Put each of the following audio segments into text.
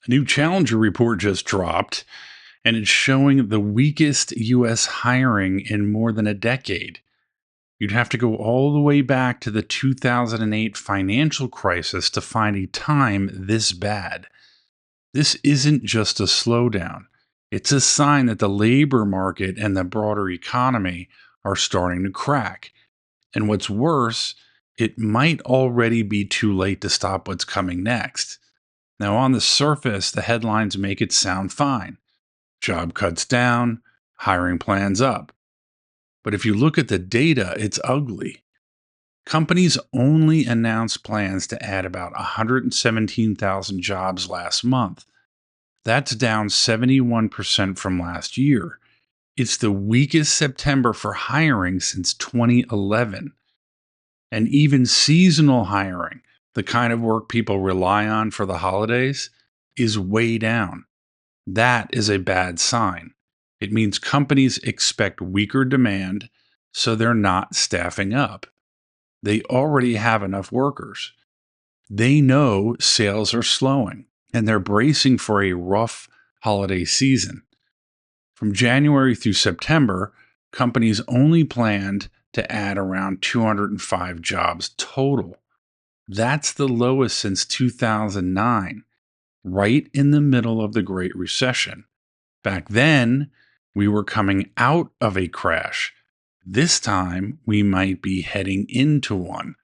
A new Challenger report just dropped, and it's showing the weakest U.S. hiring in more than a decade. You'd have to go all the way back to the 2008 financial crisis to find a time this bad. This isn't just a slowdown, it's a sign that the labor market and the broader economy are starting to crack. And what's worse, it might already be too late to stop what's coming next. Now, on the surface, the headlines make it sound fine: job cuts down, hiring plans up. But if you look at the data, it's ugly. Companies only announced plans to add about 117,000 jobs last month. That's down 71% from last year. It's the weakest September for hiring since 2011. And even seasonal hiring, the kind of work people rely on for the holidays, is way down. That is a bad sign. It means companies expect weaker demand, so they're not staffing up. They already have enough workers. They know sales are slowing, and they're bracing for a rough holiday season. From January through September, companies only planned to add around 205 jobs total. That's the lowest since 2009, right in the middle of the Great Recession. Back then, we were coming out of a crash. This time, we might be heading into one.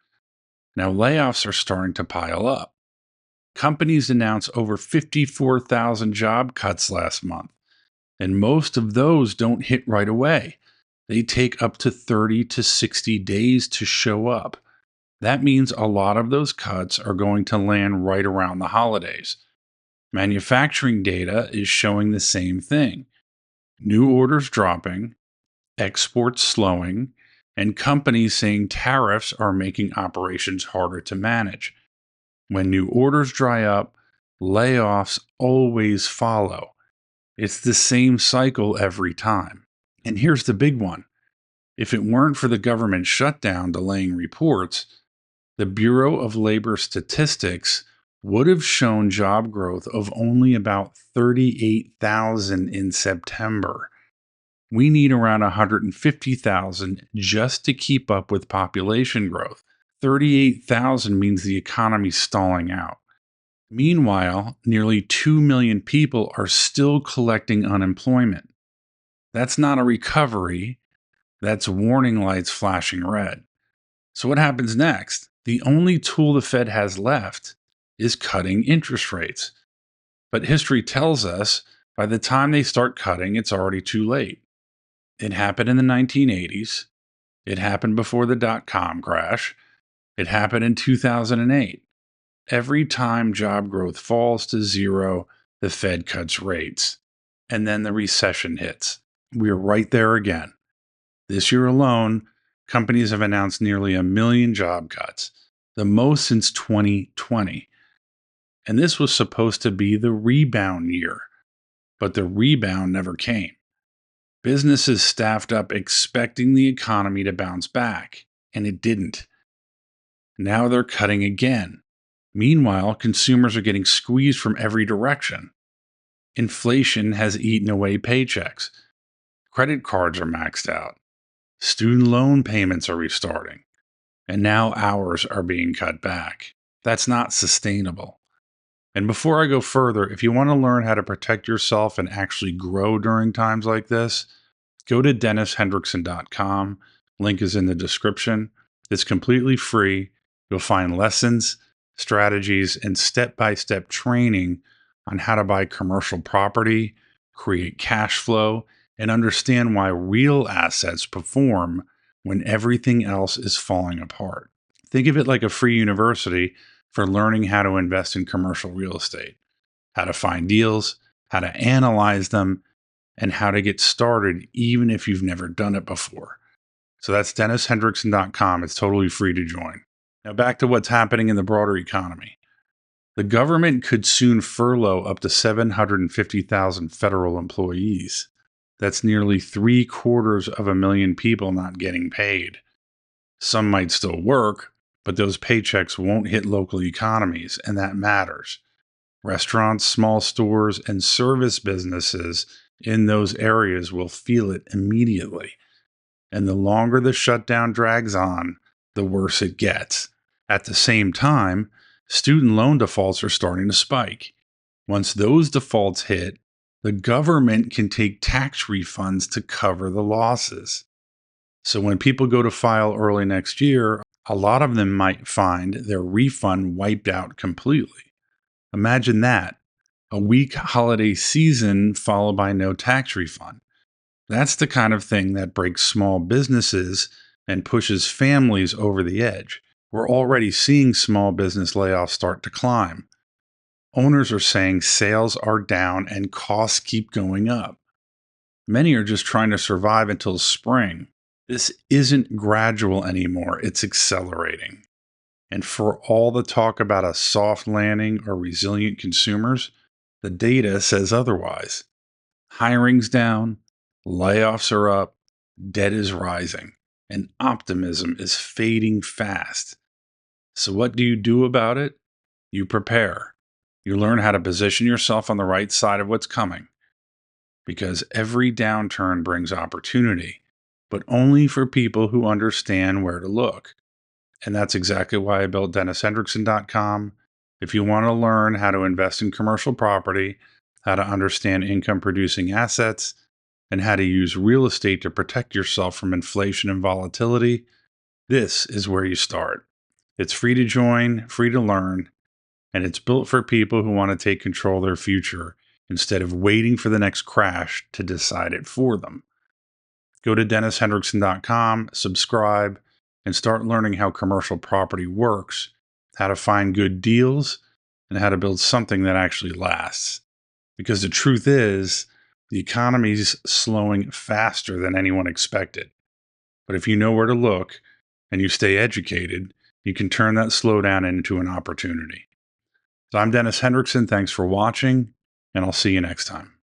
Now, layoffs are starting to pile up. Companies announced over 54,000 job cuts last month, and most of those don't hit right away. They take up to 30 to 60 days to show up. That means a lot of those cuts are going to land right around the holidays. Manufacturing data is showing the same thing: new orders dropping, exports slowing, and companies saying tariffs are making operations harder to manage. When new orders dry up, layoffs always follow. It's the same cycle every time. And here's the big one: if it weren't for the government shutdown delaying reports, the Bureau of Labor Statistics would have shown job growth of only about 38,000 in September. We need around 150,000 just to keep up with population growth. 38,000 means the economy's stalling out. Meanwhile, nearly 2 million people are still collecting unemployment. That's not a recovery, that's warning lights flashing red. So, what happens next? The only tool the Fed has left is cutting interest rates. But history tells us by the time they start cutting, it's already too late. It happened in the 1980s. It happened before the dot-com crash. It happened in 2008. Every time job growth falls to zero, the Fed cuts rates. And then the recession hits. We're right there again. This year alone, companies have announced nearly 1 million job cuts, the most since 2020. And this was supposed to be the rebound year. But the rebound never came. Businesses staffed up expecting the economy to bounce back, and it didn't. Now they're cutting again. Meanwhile, consumers are getting squeezed from every direction. Inflation has eaten away paychecks. Credit cards are maxed out. Student loan payments are restarting. And now hours are being cut back. That's not sustainable. And before I go further, if you want to learn how to protect yourself and actually grow during times like this, go to DennisHendrickson.com. Link is in the description. It's completely free. You'll find lessons, strategies, and step-by-step training on how to buy commercial property, create cash flow, and understand why real assets perform when everything else is falling apart. Think of it like a free university for learning how to invest in commercial real estate, how to find deals, how to analyze them, and how to get started even if you've never done it before. So that's DennisHendrickson.com. It's totally free to join. Now back to what's happening in the broader economy. The government could soon furlough up to 750,000 federal employees. That's nearly 750,000 people not getting paid. Some might still work, but those paychecks won't hit local economies, and that matters. Restaurants, small stores, and service businesses in those areas will feel it immediately. And the longer the shutdown drags on, the worse it gets. At the same time, student loan defaults are starting to spike. Once those defaults hit, the government can take tax refunds to cover the losses. So when people go to file early next year, a lot of them might find their refund wiped out completely. Imagine that, a weak holiday season followed by no tax refund. That's the kind of thing that breaks small businesses and pushes families over the edge. We're already seeing small business layoffs start to climb. Owners are saying sales are down and costs keep going up. Many are just trying to survive until spring. This isn't gradual anymore, it's accelerating. And for all the talk about a soft landing or resilient consumers, the data says otherwise. Hiring's down, layoffs are up, debt is rising, and optimism is fading fast. So, what do you do about it? You prepare. You learn how to position yourself on the right side of what's coming. Because every downturn brings opportunity, but only for people who understand where to look. And that's exactly why I built DennisHendrickson.com. If you want to learn how to invest in commercial property, how to understand income producing assets, and how to use real estate to protect yourself from inflation and volatility, this is where you start. It's free to join, free to learn, and it's built for people who want to take control of their future instead of waiting for the next crash to decide it for them. Go to DennisHendrickson.com, subscribe, and start learning how commercial property works, how to find good deals, and how to build something that actually lasts. Because the truth is, the economy's slowing faster than anyone expected. But if you know where to look and you stay educated, you can turn that slowdown into an opportunity. So I'm Dennis Hendrickson. Thanks for watching, and I'll see you next time.